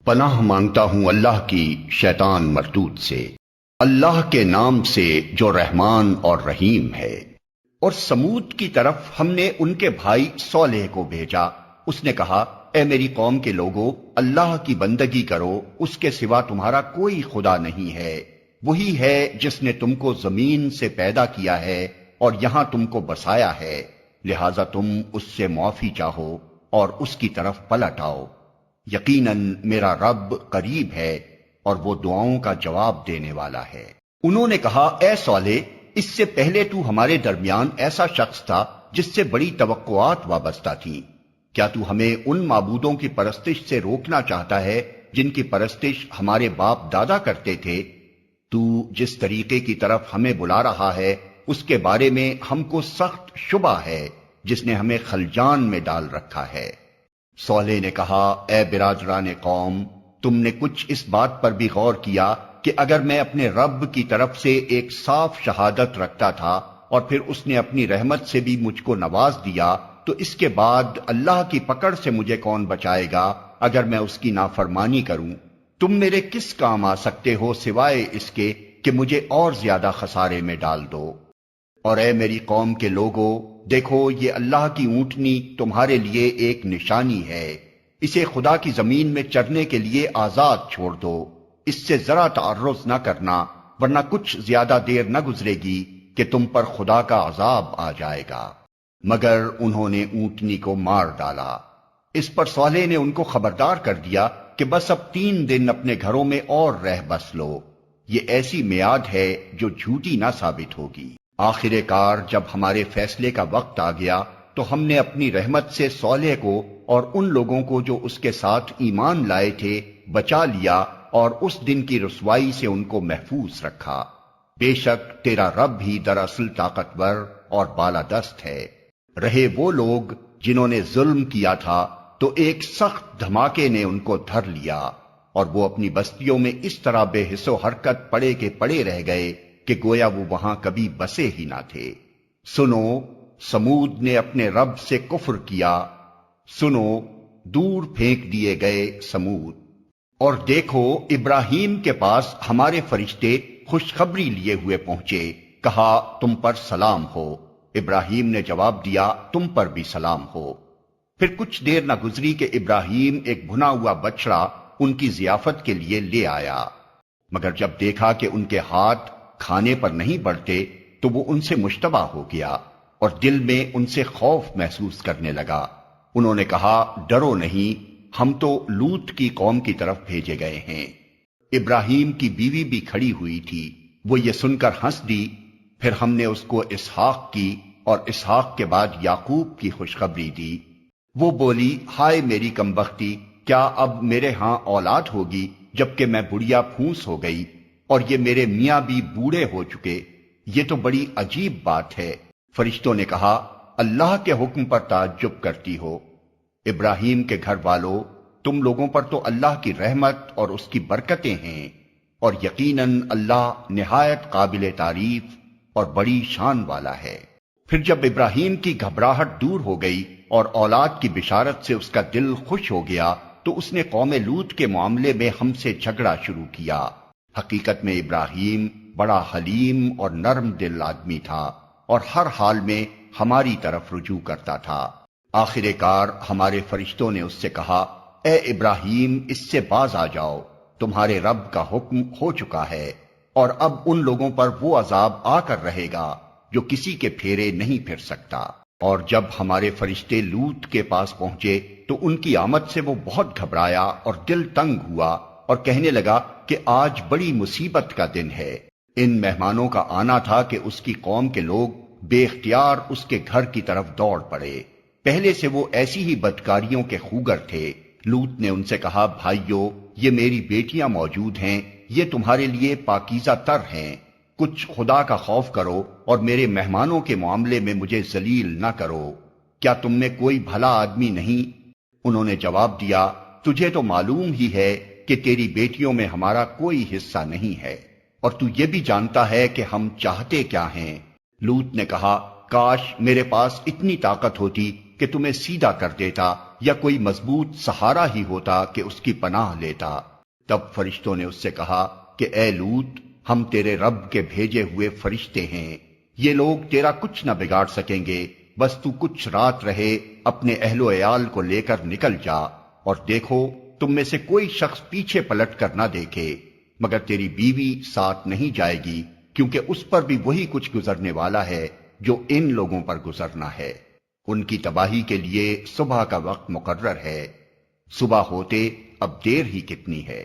پناہ مانگتا ہوں اللہ کی شیطان مردود سے، اللہ کے نام سے جو رحمان اور رحیم ہے۔ اور سمود کی طرف ہم نے ان کے بھائی صالح کو بھیجا۔ اس نے کہا، اے میری قوم کے لوگو، اللہ کی بندگی کرو، اس کے سوا تمہارا کوئی خدا نہیں ہے۔ وہی ہے جس نے تم کو زمین سے پیدا کیا ہے اور یہاں تم کو بسایا ہے، لہذا تم اس سے معافی چاہو اور اس کی طرف پلٹ آؤ۔ یقیناً میرا رب قریب ہے اور وہ دعاؤں کا جواب دینے والا ہے۔ انہوں نے کہا، اے صالح، اس سے پہلے تو ہمارے درمیان ایسا شخص تھا جس سے بڑی توقعات وابستہ تھیں۔ کیا تو ہمیں ان معبودوں کی پرستش سے روکنا چاہتا ہے جن کی پرستش ہمارے باپ دادا کرتے تھے؟ تو جس طریقے کی طرف ہمیں بلا رہا ہے اس کے بارے میں ہم کو سخت شبہ ہے، جس نے ہمیں خلجان میں ڈال رکھا ہے۔ صالح نے کہا، اے برادران قوم، تم نے کچھ اس بات پر بھی غور کیا کہ اگر میں اپنے رب کی طرف سے ایک صاف شہادت رکھتا تھا اور پھر اس نے اپنی رحمت سے بھی مجھ کو نواز دیا، تو اس کے بعد اللہ کی پکڑ سے مجھے کون بچائے گا اگر میں اس کی نافرمانی کروں؟ تم میرے کس کام آ سکتے ہو سوائے اس کے کہ مجھے اور زیادہ خسارے میں ڈال دو؟ اور اے میری قوم کے لوگو، دیکھو یہ اللہ کی اونٹنی تمہارے لیے ایک نشانی ہے، اسے خدا کی زمین میں چرنے کے لیے آزاد چھوڑ دو، اس سے ذرا تعرض نہ کرنا، ورنہ کچھ زیادہ دیر نہ گزرے گی کہ تم پر خدا کا عذاب آ جائے گا۔ مگر انہوں نے اونٹنی کو مار ڈالا۔ اس پر صالح نے ان کو خبردار کر دیا کہ بس اب 3 دن اپنے گھروں میں اور رہ بس لو، یہ ایسی میعاد ہے جو جھوٹی نہ ثابت ہوگی۔ آخر کار جب ہمارے فیصلے کا وقت آ گیا تو ہم نے اپنی رحمت سے صالح کو اور ان لوگوں کو جو اس کے ساتھ ایمان لائے تھے بچا لیا اور اس دن کی رسوائی سے ان کو محفوظ رکھا۔ بے شک تیرا رب ہی دراصل طاقتور اور بالادست ہے۔ رہے وہ لوگ جنہوں نے ظلم کیا تھا تو ایک سخت دھماکے نے ان کو دھر لیا، اور وہ اپنی بستیوں میں اس طرح بے حس و حرکت پڑے کے پڑے رہ گئے کہ گویا وہ وہاں کبھی بسے ہی نہ تھے۔ سنو، سمود نے اپنے رب سے کفر کیا، سنو، دور پھینک دیے گئے سمود۔ اور دیکھو، ابراہیم کے پاس ہمارے فرشتے خوشخبری لیے ہوئے پہنچے، کہا تم پر سلام ہو۔ ابراہیم نے جواب دیا، تم پر بھی سلام ہو۔ پھر کچھ دیر نہ گزری کہ ابراہیم ایک بھنا ہوا بچڑا ان کی ضیافت کے لیے لے آیا، مگر جب دیکھا کہ ان کے ہاتھ کھانے پر نہیں بڑھتے تو وہ ان سے مشتبہ ہو گیا اور دل میں ان سے خوف محسوس کرنے لگا۔ انہوں نے کہا، ڈرو نہیں، ہم تو لوط کی قوم کی طرف بھیجے گئے ہیں۔ ابراہیم کی بیوی بھی کھڑی ہوئی تھی، وہ یہ سن کر ہنس دی۔ پھر ہم نے اس کو اسحاق کی اور اسحاق کے بعد یعقوب کی خوشخبری دی۔ وہ بولی، ہائے میری کمبختی، کیا اب میرے ہاں اولاد ہوگی جبکہ میں بڑھیا پھونس ہو گئی اور یہ میرے میاں بھی بوڑھے ہو چکے؟ یہ تو بڑی عجیب بات ہے۔ فرشتوں نے کہا، اللہ کے حکم پر تعجب کرتی ہو؟ ابراہیم کے گھر والوں، تم لوگوں پر تو اللہ کی رحمت اور اس کی برکتیں ہیں، اور یقیناً اللہ نہایت قابل تعریف اور بڑی شان والا ہے۔ پھر جب ابراہیم کی گھبراہٹ دور ہو گئی اور اولاد کی بشارت سے اس کا دل خوش ہو گیا تو اس نے قوم لوط کے معاملے میں ہم سے جھگڑا شروع کیا۔ حقیقت میں ابراہیم بڑا حلیم اور نرم دل آدمی تھا اور ہر حال میں ہماری طرف رجوع کرتا تھا۔ آخر کار ہمارے فرشتوں نے اس سے کہا، اے ابراہیم، اس سے باز آ جاؤ، تمہارے رب کا حکم ہو چکا ہے، اور اب ان لوگوں پر وہ عذاب آ کر رہے گا جو کسی کے پھیرے نہیں پھر سکتا۔ اور جب ہمارے فرشتے لوط کے پاس پہنچے تو ان کی آمد سے وہ بہت گھبرایا اور دل تنگ ہوا اور کہنے لگا کہ آج بڑی مصیبت کا دن ہے۔ ان مہمانوں کا آنا تھا کہ اس کی قوم کے لوگ بے اختیار اس کے گھر کی طرف دوڑ پڑے۔ پہلے سے وہ ایسی ہی بدکاریوں کے خوگر تھے۔ لوط نے ان سے کہا، بھائیو، یہ میری بیٹیاں موجود ہیں، یہ تمہارے لیے پاکیزہ تر ہیں، کچھ خدا کا خوف کرو اور میرے مہمانوں کے معاملے میں مجھے ذلیل نہ کرو۔ کیا تم میں کوئی بھلا آدمی نہیں؟ انہوں نے جواب دیا، تجھے تو معلوم ہی ہے کہ تیری بیٹیوں میں ہمارا کوئی حصہ نہیں ہے، اور تو یہ بھی جانتا ہے کہ ہم چاہتے کیا ہیں۔ لوط نے کہا، کاش میرے پاس اتنی طاقت ہوتی کہ تمہیں سیدھا کر دیتا یا کوئی مضبوط سہارا ہی ہوتا کہ اس کی پناہ لیتا۔ تب فرشتوں نے اس سے کہا کہ اے لوط، ہم تیرے رب کے بھیجے ہوئے فرشتے ہیں، یہ لوگ تیرا کچھ نہ بگاڑ سکیں گے، بس تو کچھ رات رہے اپنے اہل و عیال کو لے کر نکل جا، اور دیکھو تم میں سے کوئی شخص پیچھے پلٹ کر نہ دیکھے، مگر تیری بیوی ساتھ نہیں جائے گی، کیونکہ اس پر بھی وہی کچھ گزرنے والا ہے جو ان لوگوں پر گزرنا ہے۔ ان کی تباہی کے لیے صبح کا وقت مقرر ہے، صبح ہوتے اب دیر ہی کتنی ہے۔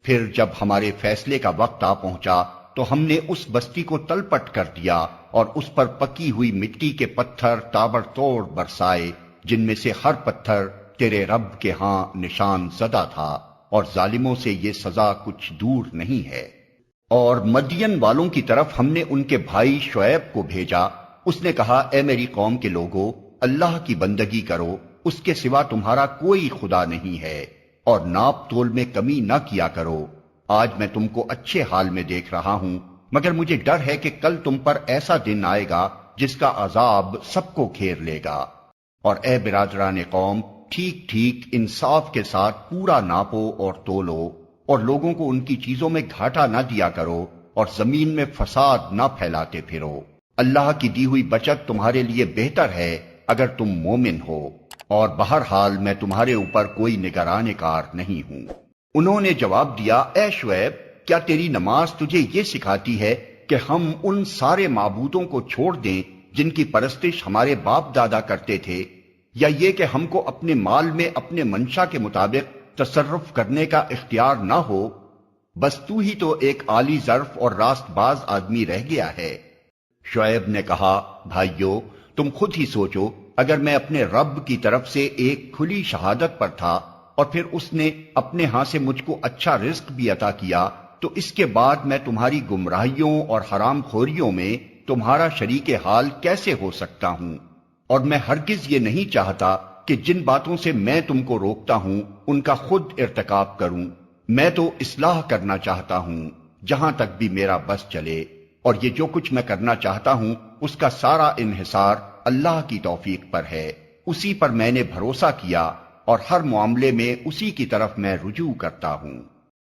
پھر جب ہمارے فیصلے کا وقت آ پہنچا تو ہم نے اس بستی کو تلپٹ کر دیا اور اس پر پکی ہوئی مٹی کے پتھر تابڑ توڑ برسائے، جن میں سے ہر پتھر تیرے رب کے ہاں نشان زدہ تھا، اور ظالموں سے یہ سزا کچھ دور نہیں ہے۔ اور مدین والوں کی طرف ہم نے ان کے بھائی شعیب کو بھیجا، اس نے کہا اے میری قوم کے لوگو، اللہ کی بندگی کرو، اس کے سوا تمہارا کوئی خدا نہیں ہے، اور ناپ تول میں کمی نہ کیا کرو۔ آج میں تم کو اچھے حال میں دیکھ رہا ہوں، مگر مجھے ڈر ہے کہ کل تم پر ایسا دن آئے گا جس کا عذاب سب کو گھیر لے گا۔ اور اے برادران قوم، ٹھیک ٹھیک انصاف کے ساتھ پورا ناپو اور تولو، اور لوگوں کو ان کی چیزوں میں گھاٹا نہ دیا کرو، اور زمین میں فساد نہ پھیلاتے پھرو۔ اللہ کی دی ہوئی بچت تمہارے لیے بہتر ہے اگر تم مومن ہو، اور بہرحال میں تمہارے اوپر کوئی نگران کار نہیں ہوں۔ انہوں نے جواب دیا اے شعیب، کیا تیری نماز تجھے یہ سکھاتی ہے کہ ہم ان سارے معبودوں کو چھوڑ دیں جن کی پرستش ہمارے باپ دادا کرتے تھے، یا یہ کہ ہم کو اپنے مال میں اپنے منشا کے مطابق تصرف کرنے کا اختیار نہ ہو؟ بس تو ہی تو ایک عالی ظرف اور راست باز آدمی رہ گیا ہے۔ شعیب نے کہا بھائیو، تم خود ہی سوچو، اگر میں اپنے رب کی طرف سے ایک کھلی شہادت پر تھا اور پھر اس نے اپنے ہاں سے مجھ کو اچھا رزق بھی عطا کیا، تو اس کے بعد میں تمہاری گمراہیوں اور حرام خوریوں میں تمہارا شریک حال کیسے ہو سکتا ہوں؟ اور میں ہرگز یہ نہیں چاہتا کہ جن باتوں سے میں تم کو روکتا ہوں ان کا خود ارتکاب کروں۔ میں تو اصلاح کرنا چاہتا ہوں جہاں تک بھی میرا بس چلے، اور یہ جو کچھ میں کرنا چاہتا ہوں اس کا سارا انحصار اللہ کی توفیق پر ہے، اسی پر میں نے بھروسہ کیا، اور ہر معاملے میں اسی کی طرف میں رجوع کرتا ہوں۔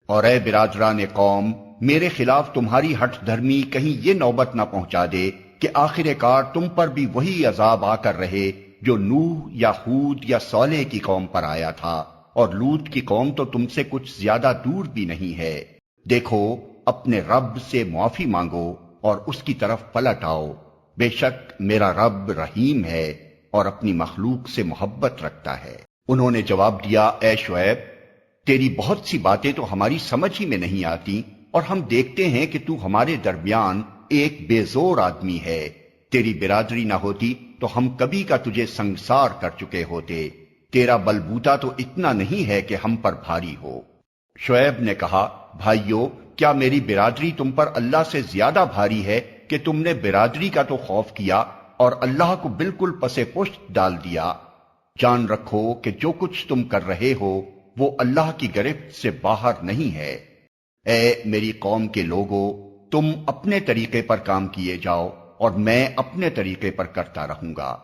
اور اے برادران قوم، میرے خلاف تمہاری ہٹ دھرمی کہیں یہ نوبت نہ پہنچا دے کہ آخر کار تم پر بھی وہی عذاب آ کر رہے جو نوح یا ہود یا صالح کی قوم پر آیا تھا، اور لوط کی قوم تو تم سے کچھ زیادہ دور بھی نہیں ہے۔ دیکھو، اپنے رب سے معافی مانگو اور اس کی طرف پلٹ آؤ، بے شک میرا رب رحیم ہے اور اپنی مخلوق سے محبت رکھتا ہے۔ انہوں نے جواب دیا اے شعیب، تیری بہت سی باتیں تو ہماری سمجھ ہی میں نہیں آتی، اور ہم دیکھتے ہیں کہ تو ہمارے درمیان ایک بے زور آدمی ہے۔ تیری برادری نہ ہوتی تو ہم کبھی کا تجھے سنگسار کر چکے ہوتے۔ تیرا بلبوتا تو اتنا نہیں ہے کہ ہم پر بھاری ہو۔ شعیب نے کہا بھائیو، کیا میری برادری تم پر اللہ سے زیادہ بھاری ہے کہ تم نے برادری کا تو خوف کیا اور اللہ کو بالکل پس پشت ڈال دیا؟ جان رکھو کہ جو کچھ تم کر رہے ہو وہ اللہ کی گرفت سے باہر نہیں ہے۔ اے میری قوم کے لوگو، تم اپنے طریقے پر کام کیے جاؤ اور میں اپنے طریقے پر کرتا رہوں گا۔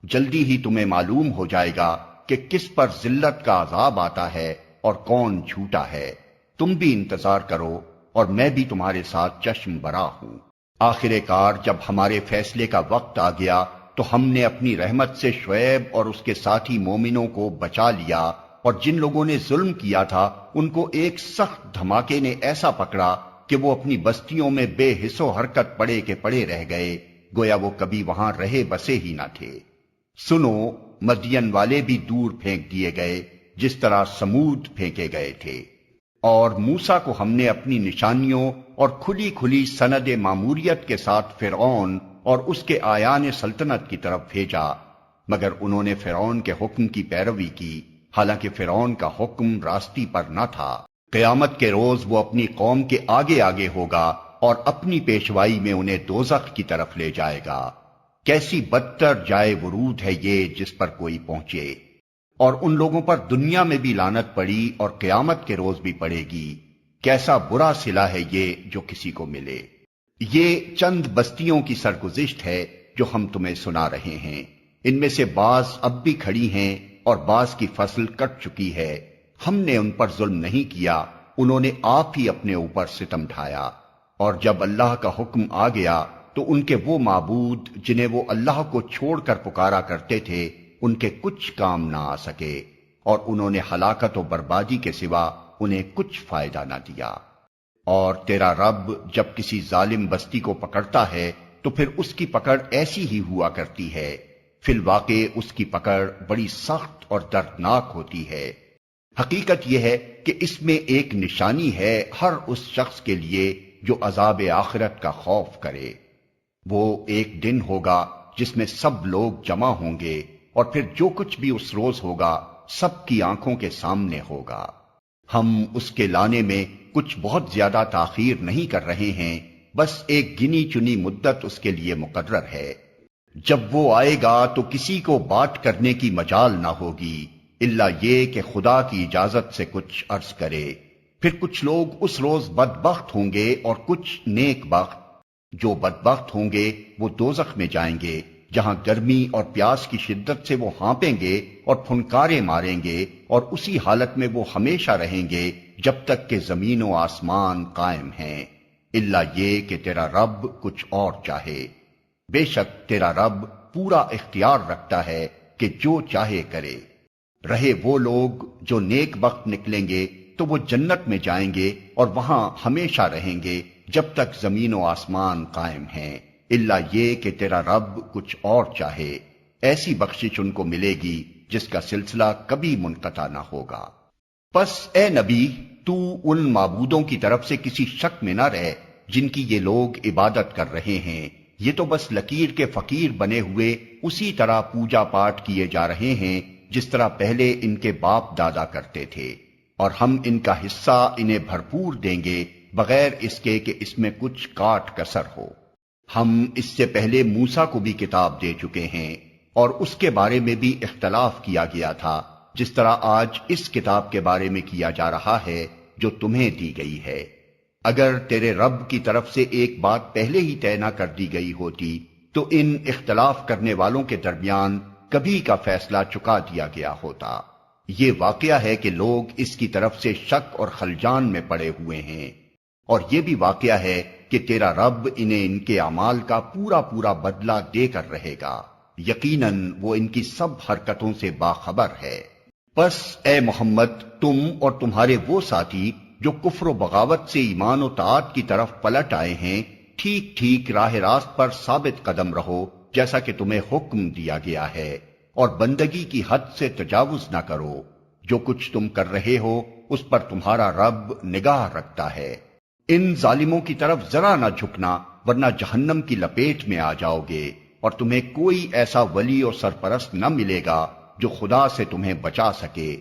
جلدی ہی تمہیں معلوم ہو جائے گا کہ کس پر ذلت کا عذاب آتا ہے اور کون جھوٹا ہے۔ تم بھی انتظار کرو اور میں بھی تمہارے ساتھ چشم برا ہوں۔ آخر کار جب ہمارے فیصلے کا وقت آ گیا تو ہم نے اپنی رحمت سے شعیب اور اس کے ساتھی مومنوں کو بچا لیا، اور جن لوگوں نے ظلم کیا تھا ان کو ایک سخت دھماکے نے ایسا پکڑا کہ وہ اپنی بستیوں میں بے حس و حرکت پڑے کے پڑے رہ گئے، گویا وہ کبھی وہاں رہے بسے ہی نہ تھے۔ سنو، مدین والے بھی دور پھینک دیے گئے جس طرح سمود پھینکے گئے تھے، اور موسیٰ کو ہم نے اپنی نشانیوں اور کھلی کھلی سند ماموریت کے ساتھ فرعون اور اس کے آیان سلطنت کی طرف بھیجا، مگر انہوں نے فرعون کے حکم کی پیروی کی، حالانکہ فرعون کا حکم راستی پر نہ تھا۔ قیامت کے روز وہ اپنی قوم کے آگے آگے ہوگا اور اپنی پیشوائی میں انہیں دوزخ کی طرف لے جائے گا۔ کیسی بدتر جائے ورود ہے یہ جس پر کوئی پہنچے، اور ان لوگوں پر دنیا میں بھی لعنت پڑی اور قیامت کے روز بھی پڑے گی۔ کیسا برا صلہ ہے یہ جو کسی کو ملے۔ یہ چند بستیوں کی سرگزشت ہے جو ہم تمہیں سنا رہے ہیں، ان میں سے بعض اب بھی کھڑی ہیں اور بعض کی فصل کٹ چکی ہے، ہم نے ان پر ظلم نہیں کیا، انہوں نے آپ ہی اپنے اوپر ستم ڈھایا۔ اور جب اللہ کا حکم آ گیا تو ان کے وہ معبود جنہیں وہ اللہ کو چھوڑ کر پکارا کرتے تھے ان کے کچھ کام نہ آ سکے، اور انہوں نے ہلاکت و بربادی کے سوا انہیں کچھ فائدہ نہ دیا۔ اور تیرا رب جب کسی ظالم بستی کو پکڑتا ہے تو پھر اس کی پکڑ ایسی ہی ہوا کرتی ہے، فی الواقع اس کی پکڑ بڑی سخت اور دردناک ہوتی ہے۔ حقیقت یہ ہے کہ اس میں ایک نشانی ہے ہر اس شخص کے لیے جو عذاب آخرت کا خوف کرے۔ وہ ایک دن ہوگا جس میں سب لوگ جمع ہوں گے، اور پھر جو کچھ بھی اس روز ہوگا سب کی آنکھوں کے سامنے ہوگا۔ ہم اس کے لانے میں کچھ بہت زیادہ تاخیر نہیں کر رہے ہیں، بس ایک گنی چنی مدت اس کے لیے مقرر ہے۔ جب وہ آئے گا تو کسی کو بات کرنے کی مجال نہ ہوگی الا یہ کہ خدا کی اجازت سے کچھ عرض کرے۔ پھر کچھ لوگ اس روز بدبخت ہوں گے اور کچھ نیک بخت۔ جو بدبخت ہوں گے وہ دوزخ میں جائیں گے، جہاں گرمی اور پیاس کی شدت سے وہ ہانپیں گے اور پھنکارے ماریں گے، اور اسی حالت میں وہ ہمیشہ رہیں گے جب تک کہ زمین و آسمان قائم ہیں، الا یہ کہ تیرا رب کچھ اور چاہے۔ بے شک تیرا رب پورا اختیار رکھتا ہے کہ جو چاہے کرے۔ رہے وہ لوگ جو نیک بخت نکلیں گے تو وہ جنت میں جائیں گے اور وہاں ہمیشہ رہیں گے جب تک زمین و آسمان قائم ہیں، الا یہ کہ تیرا رب کچھ اور چاہے۔ ایسی بخشش ان کو ملے گی جس کا سلسلہ کبھی منقطع نہ ہوگا۔ پس اے نبی، تو ان معبودوں کی طرف سے کسی شک میں نہ رہ جن کی یہ لوگ عبادت کر رہے ہیں، یہ تو بس لکیر کے فقیر بنے ہوئے اسی طرح پوجا پاٹ کیے جا رہے ہیں جس طرح پہلے ان کے باپ دادا کرتے تھے، اور ہم ان کا حصہ انہیں بھرپور دیں گے بغیر اس کے کہ اس میں کچھ کاٹ کسر ہو۔ ہم اس سے پہلے موسیٰ کو بھی کتاب دے چکے ہیں، اور اس کے بارے میں بھی اختلاف کیا گیا تھا، جس طرح آج اس کتاب کے بارے میں کیا جا رہا ہے جو تمہیں دی گئی ہے۔ اگر تیرے رب کی طرف سے ایک بات پہلے ہی طے نہ کر دی گئی ہوتی تو ان اختلاف کرنے والوں کے درمیان کبھی کا فیصلہ چکا دیا گیا ہوتا۔ یہ واقعہ ہے کہ لوگ اس کی طرف سے شک اور خلجان میں پڑے ہوئے ہیں، اور یہ بھی واقعہ ہے کہ تیرا رب انہیں ان کے اعمال کا پورا پورا بدلہ دے کر رہے گا، یقیناً وہ ان کی سب حرکتوں سے باخبر ہے۔ پس اے محمد، تم اور تمہارے وہ ساتھی جو کفر و بغاوت سے ایمان و طاعت کی طرف پلٹ آئے ہیں، ٹھیک ٹھیک راہ راست پر ثابت قدم رہو جیسا کہ تمہیں حکم دیا گیا ہے، اور بندگی کی حد سے تجاوز نہ کرو۔ جو کچھ تم کر رہے ہو اس پر تمہارا رب نگاہ رکھتا ہے۔ ان ظالموں کی طرف ذرا نہ جھکنا ورنہ جہنم کی لپیٹ میں آ جاؤ گے، اور تمہیں کوئی ایسا ولی اور سرپرست نہ ملے گا جو خدا سے تمہیں بچا سکے،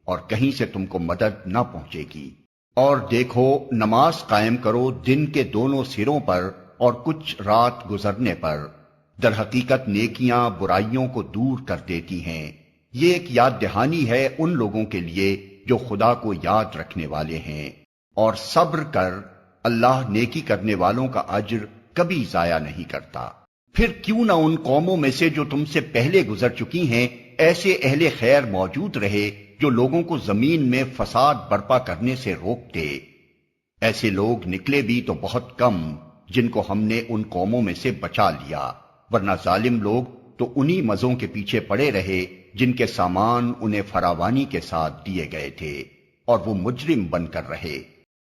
اور کہیں سے تم کو مدد نہ پہنچے گی۔ اور دیکھو، نماز قائم کرو دن کے دونوں سروں پر اور کچھ رات گزرنے پر، در حقیقت نیکیاں برائیوں کو دور کر دیتی ہیں۔ یہ ایک یاد دہانی ہے ان لوگوں کے لیے جو خدا کو یاد رکھنے والے ہیں، اور صبر کر، اللہ نیکی کرنے والوں کا اجر کبھی ضائع نہیں کرتا۔ پھر کیوں نہ ان قوموں میں سے جو تم سے پہلے گزر چکی ہیں ایسے اہل خیر موجود رہے جو لوگوں کو زمین میں فساد برپا کرنے سے روکتے۔ ایسے لوگ نکلے بھی تو بہت کم جن کو ہم نے ان قوموں میں سے بچا لیا، ورنہ ظالم لوگ تو انہی مزوں کے پیچھے پڑے رہے جن کے سامان انہیں فراوانی کے ساتھ دیے گئے تھے، اور وہ مجرم بن کر رہے۔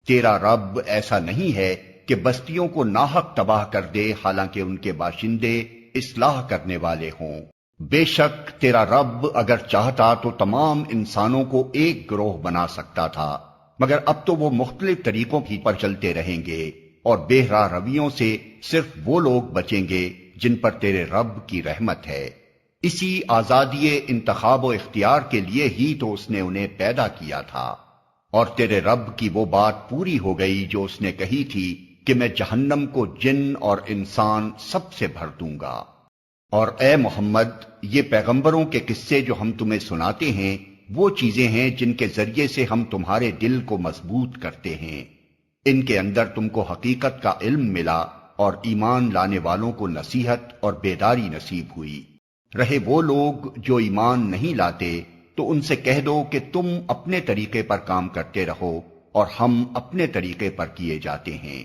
تیرا رب ایسا نہیں ہے کہ بستیوں کو ناحق تباہ کر دے حالانکہ ان کے باشندے اصلاح کرنے والے ہوں۔ بے شک تیرا رب اگر چاہتا تو تمام انسانوں کو ایک گروہ بنا سکتا تھا، مگر اب تو وہ مختلف طریقوں کی پر چلتے رہیں گے، اور بے راہ رویوں سے صرف وہ لوگ بچیں گے جن پر تیرے رب کی رحمت ہے۔ اسی آزادی انتخاب و اختیار کے لیے ہی تو اس نے انہیں پیدا کیا تھا، اور تیرے رب کی وہ بات پوری ہو گئی جو اس نے کہی تھی کہ میں جہنم کو جن اور انسان سب سے بھر دوں گا۔ اور اے محمد، یہ پیغمبروں کے قصے جو ہم تمہیں سناتے ہیں وہ چیزیں ہیں جن کے ذریعے سے ہم تمہارے دل کو مضبوط کرتے ہیں۔ ان کے اندر تم کو حقیقت کا علم ملا، اور ایمان لانے والوں کو نصیحت اور بیداری نصیب ہوئی۔ رہے وہ لوگ جو ایمان نہیں لاتے تو ان سے کہہ دو کہ تم اپنے طریقے پر کام کرتے رہو اور ہم اپنے طریقے پر کیے جاتے ہیں،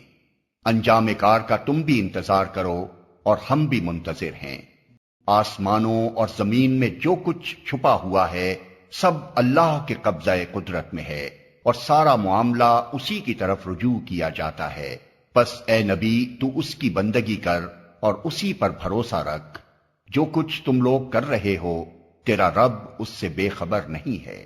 انجام کار کا تم بھی انتظار کرو اور ہم بھی منتظر ہیں۔ آسمانوں اور زمین میں جو کچھ چھپا ہوا ہے سب اللہ کے قبضہ قدرت میں ہے، اور سارا معاملہ اسی کی طرف رجوع کیا جاتا ہے۔ پس اے نبی تو اس کی بندگی کر اور اسی پر بھروسہ رکھ، جو کچھ تم لوگ کر رہے ہو تیرا رب اس سے بے خبر نہیں ہے۔